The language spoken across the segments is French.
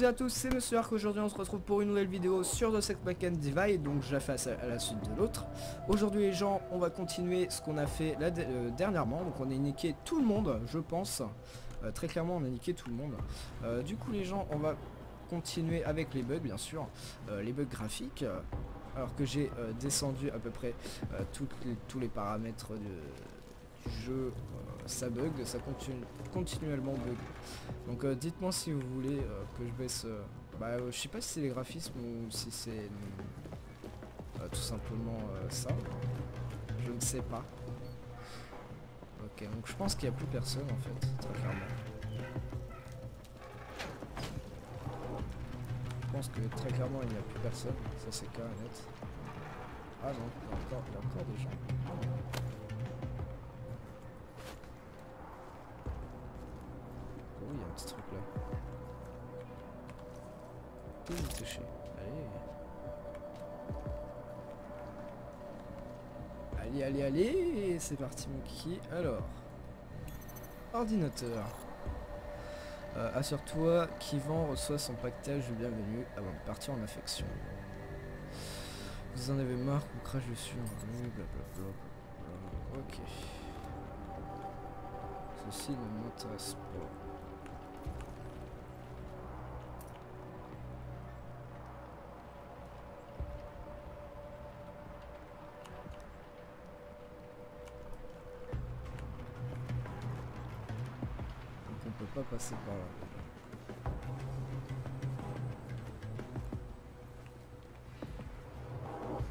à tous, c'est Monsieur Arc. Aujourd'hui on se retrouve pour une nouvelle vidéo sur The Second Divide. Donc je la fais à la suite de l'autre. Aujourd'hui les gens, on va continuer ce qu'on a fait dernièrement. Donc on a niqué tout le monde, je pense. Très clairement on a niqué tout le monde. Du coup les gens, on va continuer avec les bugs bien sûr. Les bugs graphiques. Alors que j'ai descendu à peu près tous les paramètres du jeu. Ça bug, ça continue continuellement bug. Donc dites-moi si vous voulez que je baisse... je sais pas si c'est les graphismes ou si c'est tout simplement ça. Je ne sais pas. Ok, donc je pense qu'il n'y a plus personne en fait, très clairement. Je pense que très clairement il n'y a plus personne, ça c'est clair et net. Ah non, il y a encore des gens. Oh, il y a un petit truc là. Tout est touché. Allez. Allez, c'est parti mon kiki. Alors, ordinateur. Assure-toi qu'Yvan reçoit son pactage de bienvenue avant de partir en affection. Vous en avez marre qu'on crache dessus, blablabla. Ok. Ceci ne m'intéresse pas. On peut pas passer par là.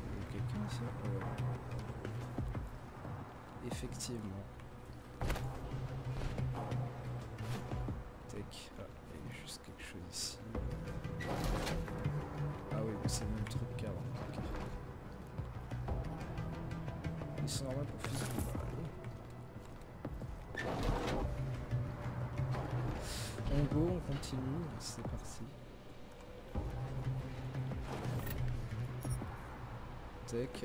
Il y a quelqu'un ici? Ouais. Effectivement. Tac. Ah, il y a juste quelque chose ici. Ah oui, mais c'est le même truc qu'avant. Okay. Ils sont normaux pour physique. On go, on continue, c'est parti. Tac.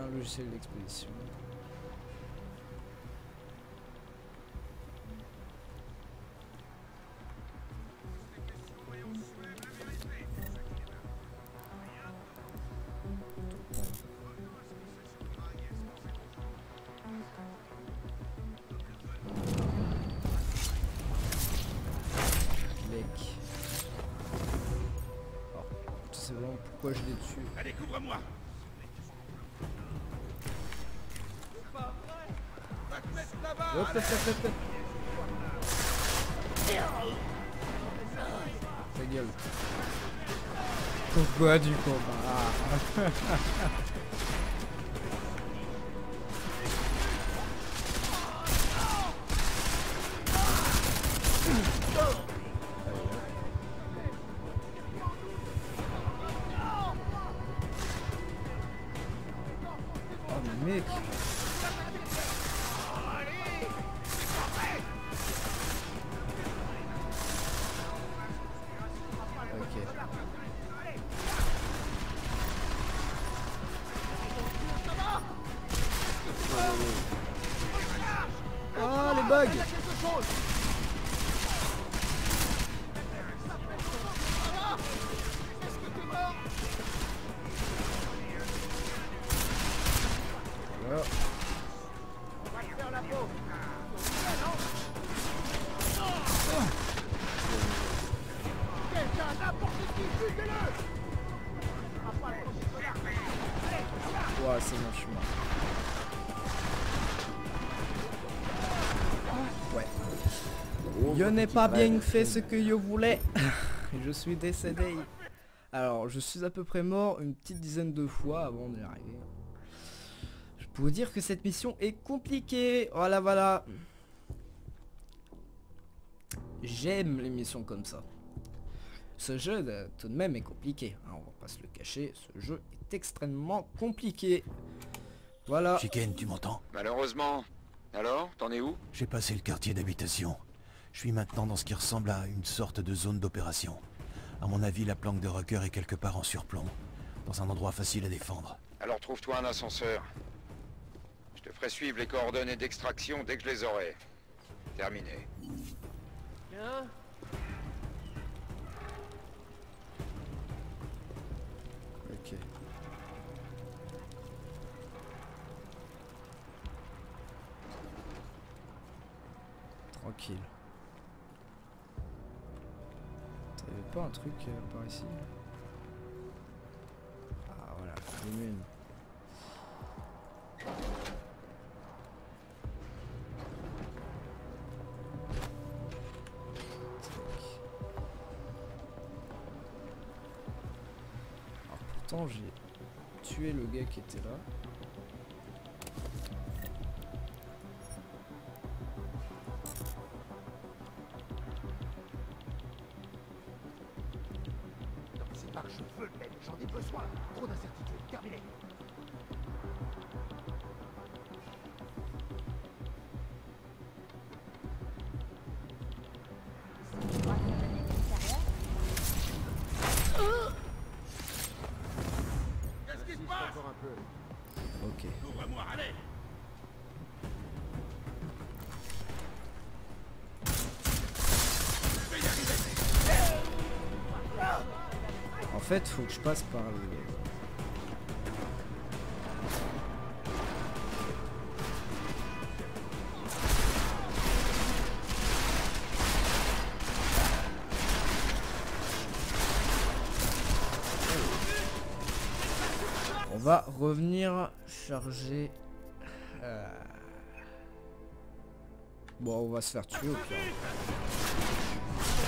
Un logiciel d'expédition. C'est vraiment pourquoi je l'ai dessus. Allez, couvre-moi. Va te mettre là-bas. Hop. Ta gueule. Pourquoi du combat? Mec. Ok. Oh les bugs. Voilà. On va te faire la peau. Quelqu'un, n'importe qui, butez-le. Ouais, c'est bon, je suis mort. Ouais. Je n'ai pas bien fait ce que je voulais. Je suis décédé. Alors, je suis à peu près mort une petite dizaine de fois avant d'y arriver. Je peux vous dire que cette mission est compliquée. Voilà. J'aime les missions comme ça. Ce jeu, tout de même, est compliqué. Hein, on va pas se le cacher. Ce jeu est extrêmement compliqué. Voilà. Chicken, tu m'entends? Malheureusement. Alors, t'en es où? J'ai passé le quartier d'habitation. Je suis maintenant dans ce qui ressemble à une sorte de zone d'opération. À mon avis, la planque de Rucker est quelque part en surplomb. Dans un endroit facile à défendre. Alors trouve-toi un ascenseur. Je te ferai suivre les coordonnées d'extraction dès que je les aurai. Terminé. Bien. Tranquille. T'avais pas un truc par ici? Ah voilà, commune. Alors pourtant j'ai tué le gars qui était là. C'est pas que je veux le mettre, j'en ai besoin. Trop d'incertitudes, terminé. Qu'est-ce qui se passe? Encore un peu. Ok. Ouvre-moi, allez. En fait, faut que je passe par le... On va revenir charger... Bon, on va se faire tuer au pire.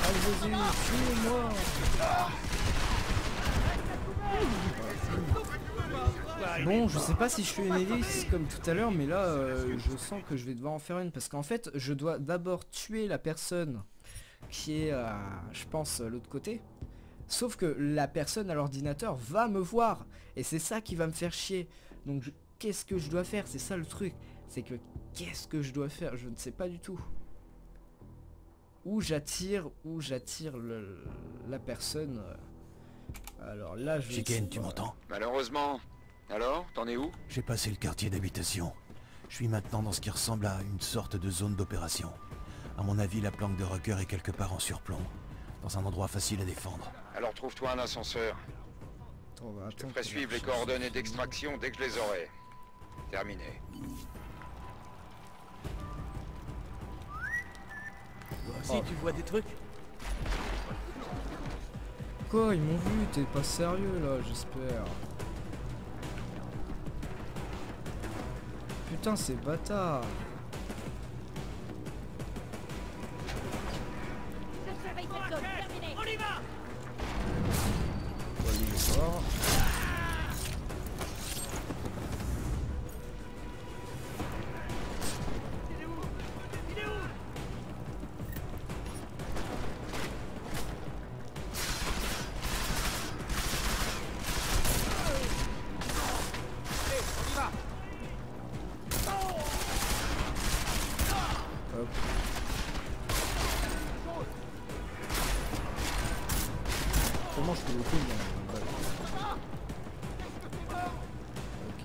Ah Jésus, tuez-moi! Bon, je sais pas si je fais une hélice comme tout à l'heure, mais là, je sens que je vais devoir en faire une. Parce qu'en fait, je dois d'abord tuer la personne qui est, je pense, l'autre côté. Sauf que la personne à l'ordinateur va me voir. Et c'est ça qui va me faire chier. Donc, qu'est-ce que je dois faire? C'est ça le truc. C'est que, qu'est-ce que je dois faire? Je ne sais pas du tout. Où j'attire la personne. Alors là, je vais... Chicken, tu m'entends? Malheureusement. Alors, t'en es où? J'ai passé le quartier d'habitation. Je suis maintenant dans ce qui ressemble à une sorte de zone d'opération. À mon avis, la planque de Rucker est quelque part en surplomb. Dans un endroit facile à défendre. Alors trouve-toi un ascenseur. Attends, on va Je te attendre ferai que suivre la les coordonnées d'extraction dès que je les aurai. Terminé. Toi aussi, tu vois des trucs? Quoi, ils m'ont vu, t'es pas sérieux là, j'espère. Putain, c'est bâtard. On y va. On va aller le voir. Il est où? Il est où? Allez, on y va. Hop. Comment je peux le couler dans la balle? Ok.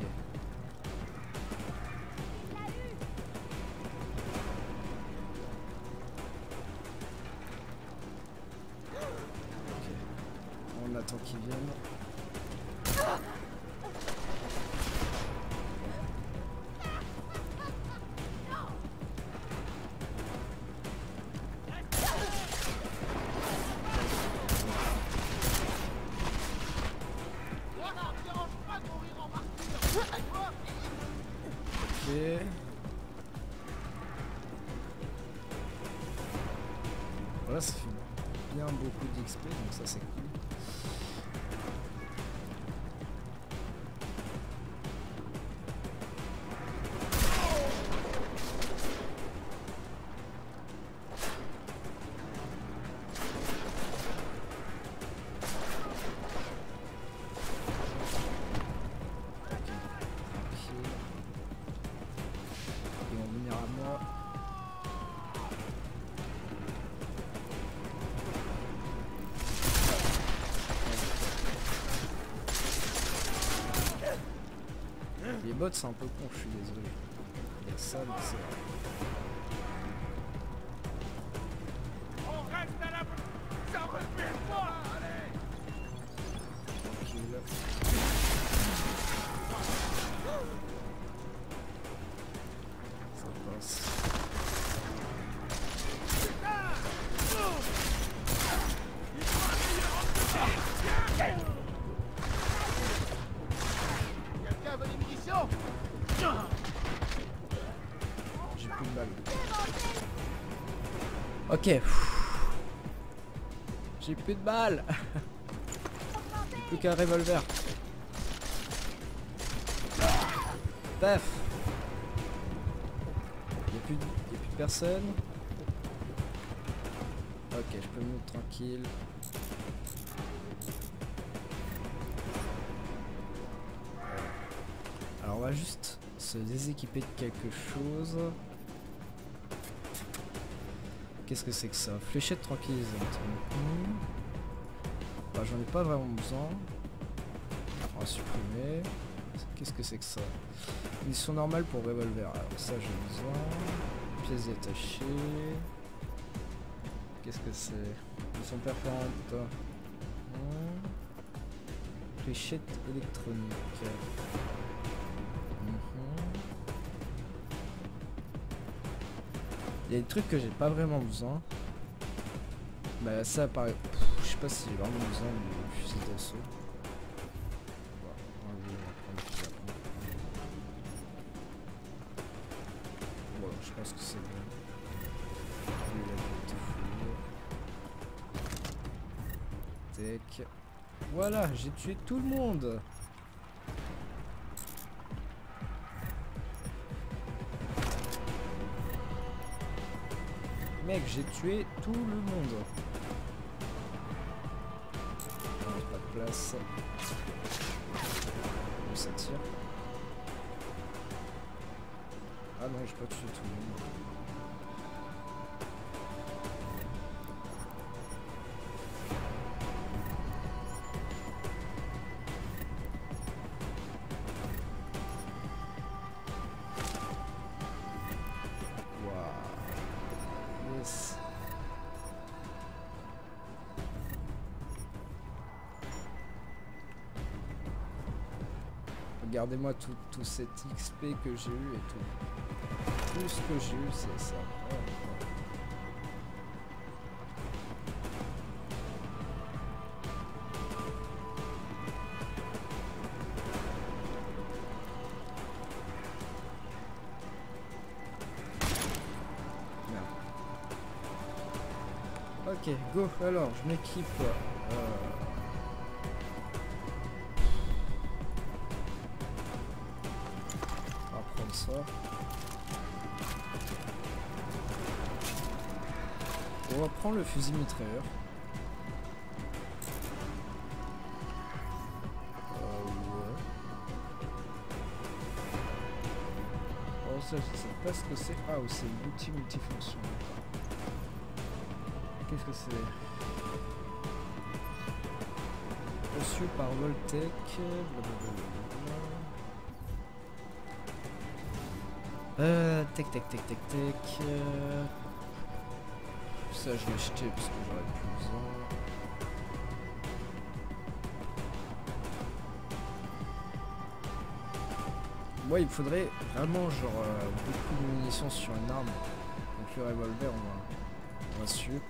On attend qu'ils viennent. Ok. Voilà, ça fait bien beaucoup d'XP, donc ça c'est cool. Ils vont venir à moi. Les bots c'est un peu con, je suis désolé. Il y a ça, mais c'est vrai. On reste à la... Ça respire pas. Allez. Tranquille. Ça passe. balles. Ok. J'ai plus de balles. J'ai plus qu'un revolver. Paf. Y'a plus de personne. Ok, je peux me mettre tranquille. Alors on va juste se déséquiper de quelque chose. Qu'est-ce que c'est que ça? Fléchette tranquillisante. Bah, j'en ai pas vraiment besoin. On va supprimer. Qu'est-ce que c'est que ça? Munition normale pour revolver. Alors ça j'ai besoin. Pièces détachées. Qu'est-ce que c'est? Munition perforante. Fléchette électronique. Il y a des trucs que j'ai pas vraiment besoin. Bah ça paraît... je sais pas si j'ai vraiment besoin du fusil d'assaut. Bon, je pense que c'est bon. Tac. Voilà, j'ai tué tout le monde. Mec, j'ai tué tout le monde. Non, pas de place. Où ça tire? Ah non, j'ai pas tué tout le monde. Regardez-moi tout cet XP que j'ai eu et tout. Tout ce que j'ai eu, c'est ça. Merde. Ok, go. Alors, je m'équipe. Ça. On va prendre le fusil mitrailleur. Ouais. Oh, ça, je sais pas ce que c'est. Ah, c'est l'outil multifonction. Qu'est-ce que c'est? Reçu par Voltec. Tac. Ça je l'ai jeté parce que j'aurais plus besoin. Moi il me faudrait vraiment genre beaucoup de munitions sur une arme. Donc le revolver on va sup.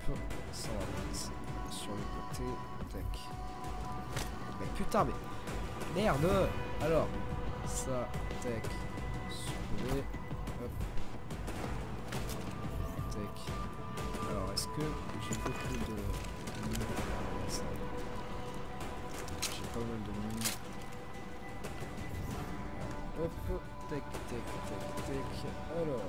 Ça on va mettre sur le côté. Tac. Mais putain mais. Merde. Alors. Ça. Tac. Supprimer. Hop. Tac. Alors, est-ce que j'ai beaucoup de mines? J'ai pas mal de mines. Hop. Tac. Alors.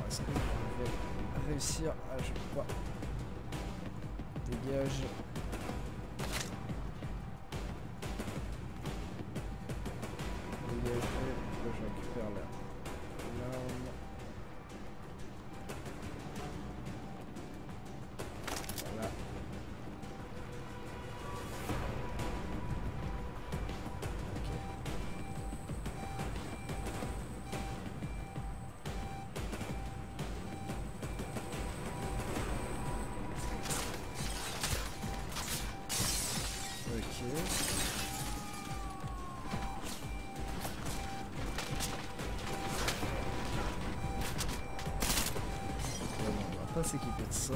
Est-ce que je vais réussir à... je peux pas. Dégage. Dégager. Je récupère l'arme. Voilà. Ok. On va pas s'équiper de ça.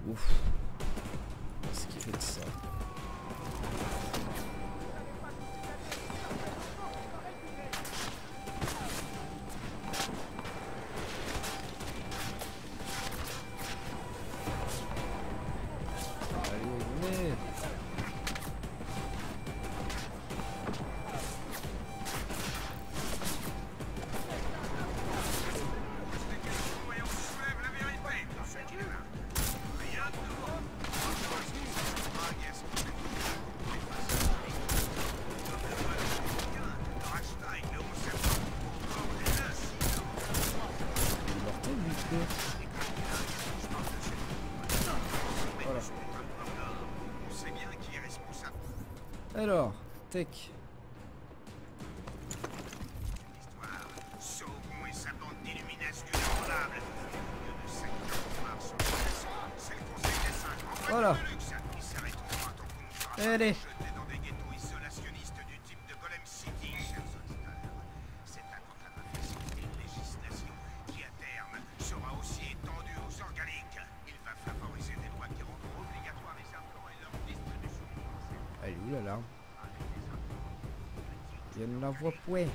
Ouf. Alors, tech. Saugon et sa bande d'illumination inébranlable. De secteur noir sur le c'est le conseil des 5 Voilà. de luxe. Ils s'arrêteront pas tant qu'on nous fera Allez. jeter dans des ghettos isolationnistes du type de Golem City, chers auditeurs. Cet attentat va faciliter une législation qui, à terme, sera aussi étendue aux organiques. Il va favoriser des lois qui rendront obligatoires les implants et leur distribution. Elle est où là là? Il y a une la voix pouet.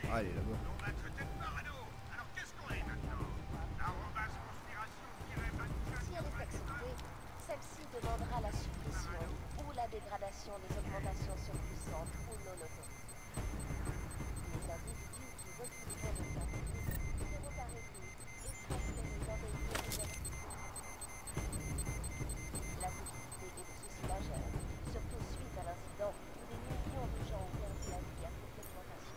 Ah, elle est là-bas. On va traiter de parano. Alors qu'est-ce qu'on est maintenant? L'arrobase conspiration Si elle est acceptée, celle-ci demandera la suppression ou la dégradation des augmentations surpuissantes ou non autorisées. Les individus qui refuseront de faire seront arrêtés et transférés dans des lieux de vérité. La possibilité est de ceci majeure, surtout suite à l'incident où des millions de gens ont perdu la vie à cette augmentation.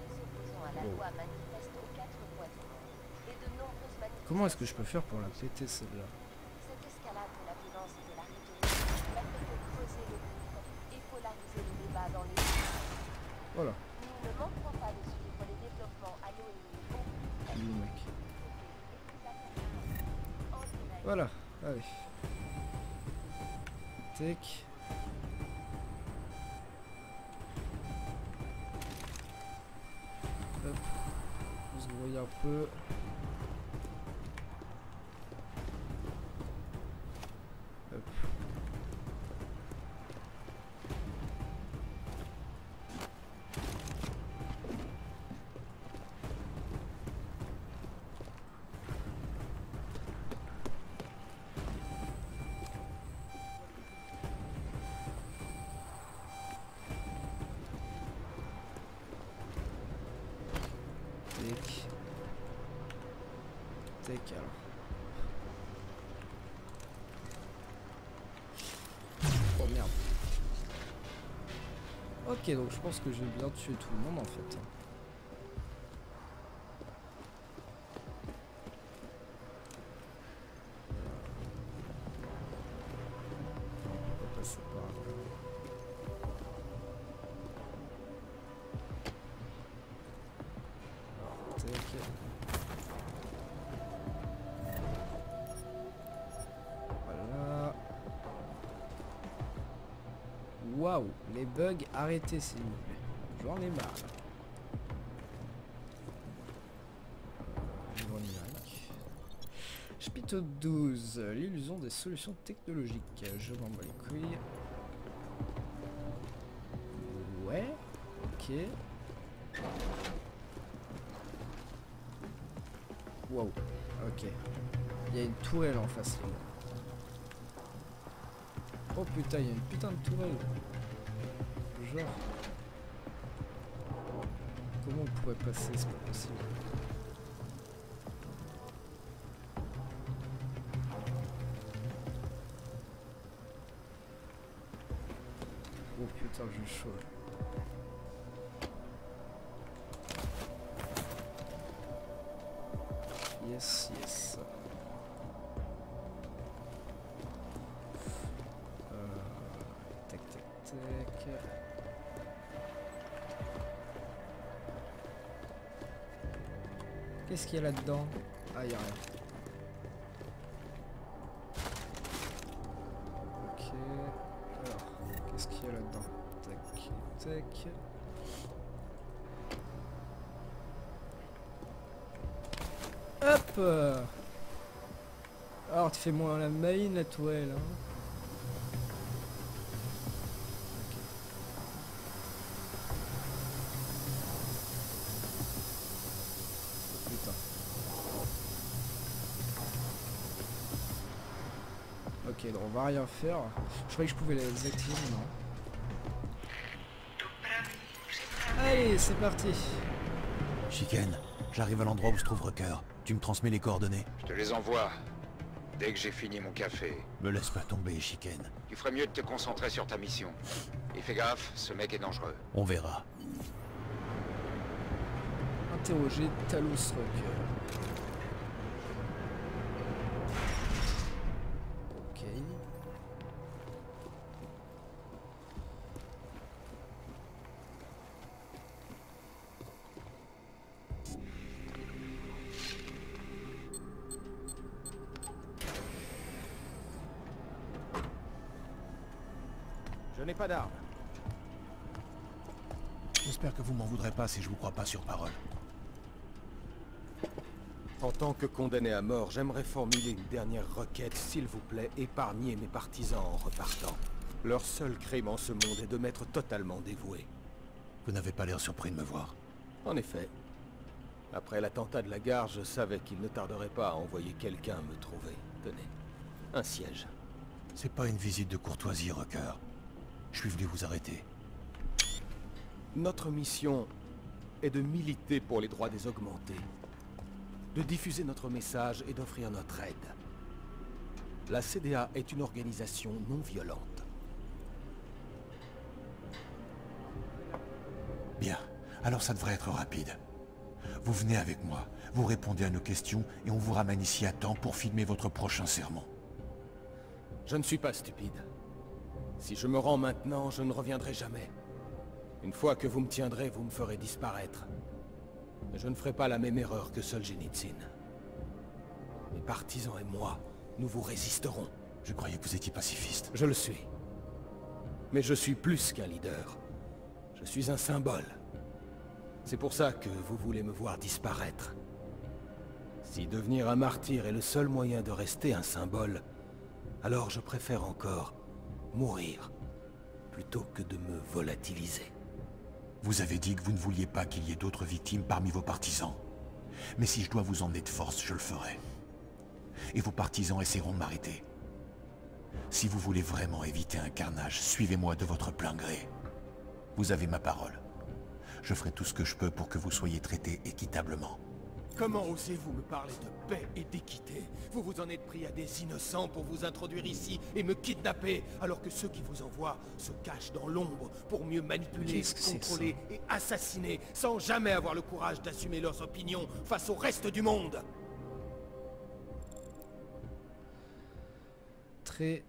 Nous opposons à la loi manifeste aux 4 points du monde et de nombreuses manifestations. Comment est-ce que je peux faire pour la péter celle-là? Cette escalade de la violence et de la rhétorique n'a fait que creuser le gouffre et polariser le débat dans les deux. Voilà. Nous ne manquerons pas de suivre les développements à l'ONU au plus Il est où, mec? en direct. Voilà. Allez. Tech. Hop. On se grouille un peu. Hop. Tech. Tech alors. Oh merde. Ok, donc je pense que j'ai bien tué tout le monde en fait. On va passer par là. Alors, tac. Voilà. Waouh, les bugs, arrêtez s'il vous plaît. J'en ai marre. Livre numérique. Chapitre 12. L'illusion des solutions technologiques. Je m'en bats les couilles. Ouais. Ok. Wow. Ok. Il y a une tourelle en face là. Oh putain, il y a une putain de tourelle. Genre. Comment on pourrait passer? C'est pas possible. Oh putain, j'ai chaud. Yes, yes. Tac, tac, tac. Qu'est-ce qu'il y a là-dedans? Ah, y'a rien. Ok. Alors, qu'est-ce qu'il y a là-dedans? Tac, tac. Hop! Alors, tu fais moins la main, la toile, hein. Ok. Oh, putain. Ok, donc on va rien faire. Je croyais que je pouvais les activer, non. Allez, c'est parti. Chicken, j'arrive à l'endroit où se trouve Rucker. Tu me transmets les coordonnées? Je te les envoie. Dès que j'ai fini mon café. Me laisse pas tomber, Chicken. Tu ferais mieux de te concentrer sur ta mission. Et fais gaffe, ce mec est dangereux. On verra. Interroger Talos Rucker. Ok. Je n'ai pas d'arme. J'espère que vous m'en voudrez pas si je vous crois pas sur parole. En tant que condamné à mort, j'aimerais formuler une dernière requête. S'il vous plaît, épargnez mes partisans en repartant. Leur seul crime en ce monde est de m'être totalement dévoué. Vous n'avez pas l'air surpris de me voir. En effet. Après l'attentat de la gare, je savais qu'il ne tarderait pas à envoyer quelqu'un me trouver. Tenez, un siège. C'est pas une visite de courtoisie, Rucker. Je suis venu vous arrêter. Notre mission est de militer pour les droits des augmentés, de diffuser notre message et d'offrir notre aide. La CDA est une organisation non violente. Bien, alors ça devrait être rapide. Vous venez avec moi, vous répondez à nos questions et on vous ramène ici à temps pour filmer votre prochain sermon. Je ne suis pas stupide. Si je me rends maintenant, je ne reviendrai jamais. Une fois que vous me tiendrez, vous me ferez disparaître. Mais je ne ferai pas la même erreur que Solzhenitsyn. Mes partisans et moi, nous vous résisterons. Je croyais que vous étiez pacifiste. Je le suis. Mais je suis plus qu'un leader. Je suis un symbole. C'est pour ça que vous voulez me voir disparaître. Si devenir un martyr est le seul moyen de rester un symbole, alors je préfère encore mourir plutôt que de me volatiliser. Vous avez dit que vous ne vouliez pas qu'il y ait d'autres victimes parmi vos partisans. Mais si je dois vous emmener de force, je le ferai. Et vos partisans essaieront de m'arrêter. Si vous voulez vraiment éviter un carnage, suivez-moi de votre plein gré. Vous avez ma parole. Je ferai tout ce que je peux pour que vous soyez traités équitablement. Comment osez-vous me parler de paix et d'équité? Vous vous en êtes pris à des innocents pour vous introduire ici et me kidnapper, alors que ceux qui vous envoient se cachent dans l'ombre pour mieux manipuler, contrôler et assassiner, sans jamais avoir le courage d'assumer leurs opinions face au reste du monde. Trait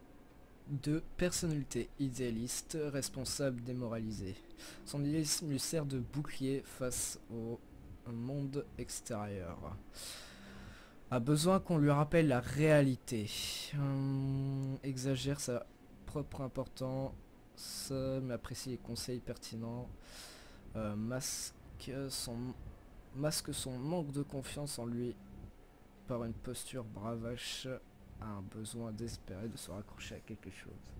de personnalité idéaliste, responsable, démoralisé. Son idéalisme lui sert de bouclier face au monde extérieur. A besoin qu'on lui rappelle la réalité. Exagère sa propre importance, mais apprécie les conseils pertinents. Masque son manque de confiance en lui par une posture bravache, a un besoin désespéré de se raccrocher à quelque chose.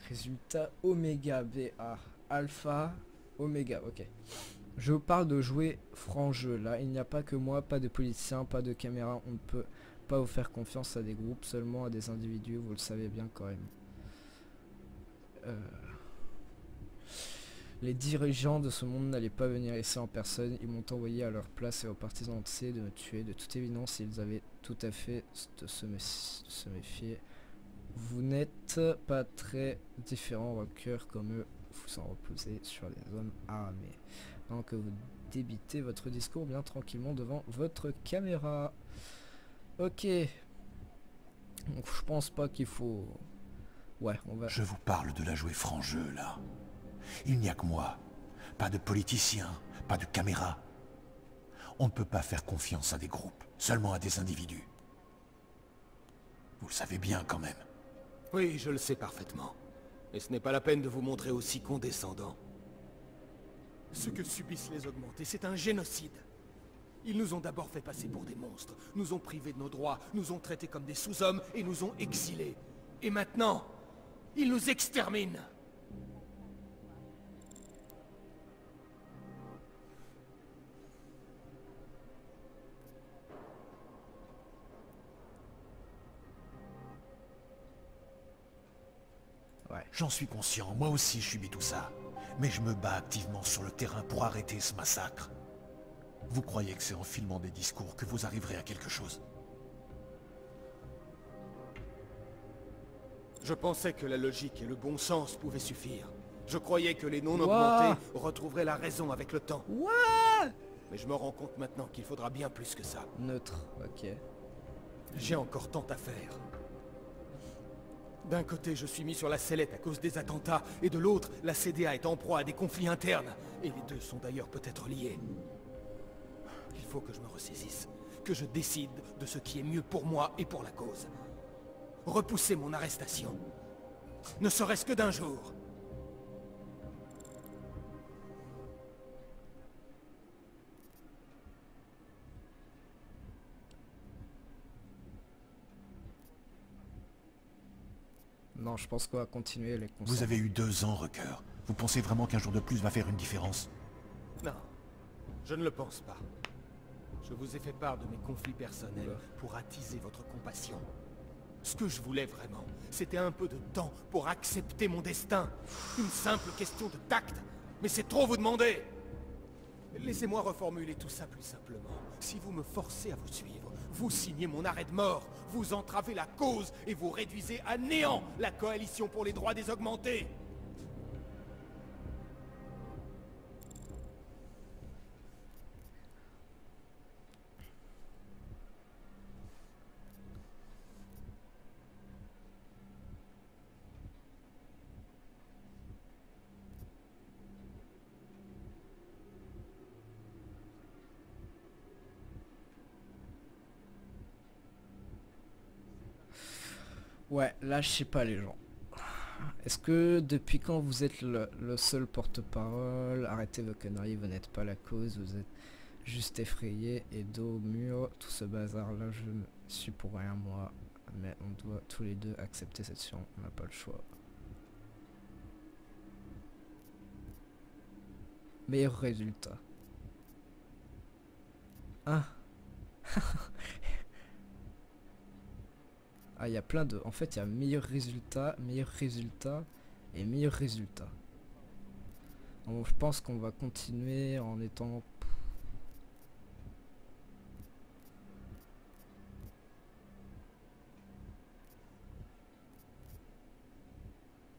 Résultat Oméga BA Alpha Oméga, ok. Je vous parle de jouer franc jeu. Là, il n'y a pas que moi, pas de politiciens, pas de caméra. On ne peut pas vous faire confiance à des groupes, seulement à des individus. Vous le savez bien quand même. Les dirigeants de ce monde n'allaient pas venir ici en personne. Ils m'ont envoyé à leur place et aux partisans entiers de me tuer. De toute évidence, ils avaient tout à fait de se méfier. Vous n'êtes pas très différents, Rucker, comme eux. Vous en reposez sur les hommes armés. Pendant que vous débitez votre discours bien tranquillement devant votre caméra. Ok. Donc je pense pas qu'il faut... Ouais, on va... Je vous parle de la jouer franc jeu, là. Il n'y a que moi. Pas de politiciens, pas de caméra. On ne peut pas faire confiance à des groupes, seulement à des individus. Vous le savez bien quand même. Oui, je le sais parfaitement. Et ce n'est pas la peine de vous montrer aussi condescendant. Ce que subissent les augmentés, c'est un génocide. Ils nous ont d'abord fait passer pour des monstres, nous ont privés de nos droits, nous ont traités comme des sous-hommes et nous ont exilés. Et maintenant, ils nous exterminent. Ouais. J'en suis conscient, moi aussi je subis tout ça. Mais je me bats activement sur le terrain pour arrêter ce massacre. Vous croyez que c'est en filmant des discours que vous arriverez à quelque chose? Je pensais que la logique et le bon sens pouvaient suffire. Je croyais que les non-augmentés retrouveraient la raison avec le temps. Mais je me rends compte maintenant qu'il faudra bien plus que ça. Neutre, ok. J'ai encore tant à faire. D'un côté, je suis mis sur la sellette à cause des attentats, et de l'autre, la CDA est en proie à des conflits internes. Et les deux sont d'ailleurs peut-être liés. Il faut que je me ressaisisse, que je décide de ce qui est mieux pour moi et pour la cause. repousser mon arrestation. Ne serait-ce que d'un jour. Non, je pense qu'on va continuer les conseils. Vous avez eu 2 ans, Rucker. Vous pensez vraiment qu'un jour de plus va faire une différence? Non, je ne le pense pas. Je vous ai fait part de mes conflits personnels pour attiser votre compassion. Ce que je voulais vraiment, c'était un peu de temps pour accepter mon destin. Une simple question de tact. Mais c'est trop vous demander. Laissez-moi reformuler tout ça plus simplement. Si vous me forcez à vous suivre, vous signez mon arrêt de mort, vous entravez la cause et vous réduisez à néant la coalition pour les droits des augmentés. Ouais, là je sais pas les gens. Est-ce que depuis quand vous êtes le seul porte-parole? Arrêtez vos conneries, vous n'êtes pas la cause, vous êtes juste effrayé et dos au mur, tout ce bazar là je ne suis pour rien moi. Mais on doit tous les deux accepter cette situation, on n'a pas le choix. Meilleur résultat. Ah. Ah, il y a plein de... En fait, il y a meilleur résultat et meilleur résultat. Donc, je pense qu'on va continuer en étant...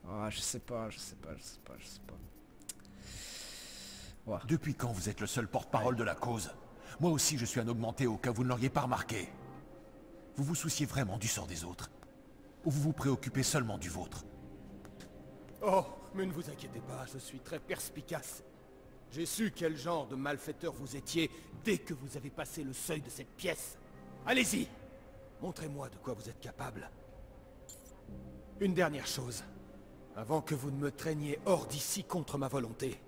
Ah, je sais pas. Ouais. Depuis quand vous êtes le seul porte-parole de la cause? Moi aussi je suis un augmenté au cas où vous ne l'auriez pas remarqué. Vous vous souciez vraiment du sort des autres? Ou vous vous préoccupez seulement du vôtre? Oh, mais ne vous inquiétez pas, je suis très perspicace. J'ai su quel genre de malfaiteur vous étiez dès que vous avez passé le seuil de cette pièce. Allez-y, montrez-moi de quoi vous êtes capable. Une dernière chose, avant que vous ne me traîniez hors d'ici contre ma volonté.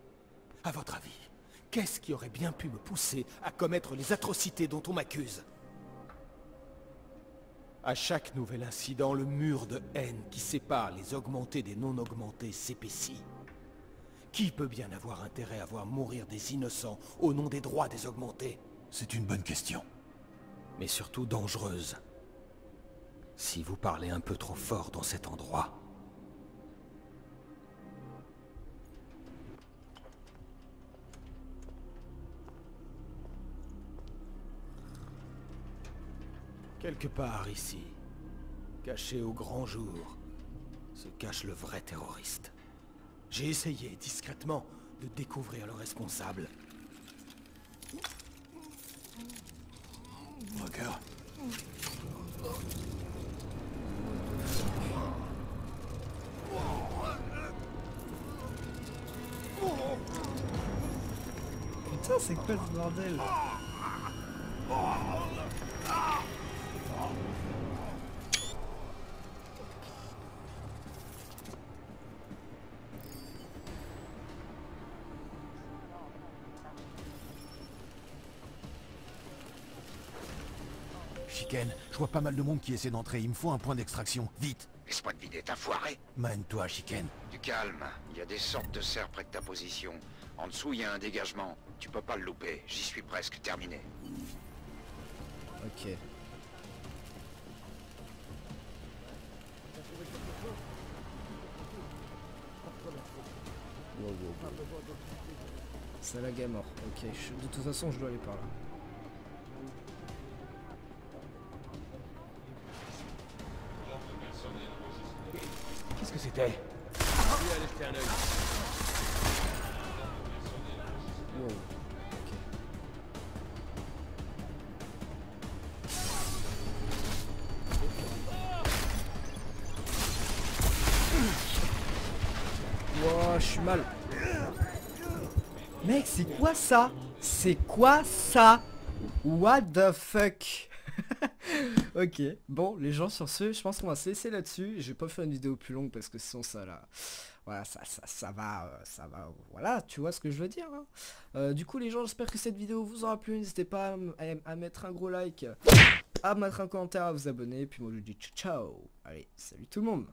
À votre avis, qu'est-ce qui aurait bien pu me pousser à commettre les atrocités dont on m'accuse? À chaque nouvel incident, le mur de haine qui sépare les augmentés des non-augmentés s'épaissit. Qui peut bien avoir intérêt à voir mourir des innocents au nom des droits des augmentés? C'est une bonne question. Mais surtout dangereuse. Si vous parlez un peu trop fort dans cet endroit... Quelque part ici, caché au grand jour, se cache le vrai terroriste. J'ai essayé discrètement de découvrir le responsable. Rucker. Putain, c'est quoi ce bordel? Chicken, je vois pas mal de monde qui essaie d'entrer. Il me faut un point d'extraction. Vite! Laisse-moi te vider, t'as foiré. Mène-toi, Chicken. Du calme, il y a des sortes de serres près de ta position. En dessous, il y a un dégagement. Tu peux pas le louper, j'y suis presque terminé. Ok. C'est la game mort. Ok, de toute façon, je dois aller par là. Qu'est-ce que c'était? Lui aller jeter un œil. Wow. Ok. Wow, je suis mal. Mec, c'est quoi ça? C'est quoi ça? What the fuck? Ok, bon les gens sur ce, je pense qu'on va se laisser là-dessus. Je vais pas faire une vidéo plus longue parce que sinon ça là, voilà, ça va, voilà, tu vois ce que je veux dire. Hein. Du coup les gens, j'espère que cette vidéo vous aura plu. N'hésitez pas à mettre un gros like, à mettre un commentaire, à vous abonner. Puis moi je vous dis ciao ciao. Allez, salut tout le monde.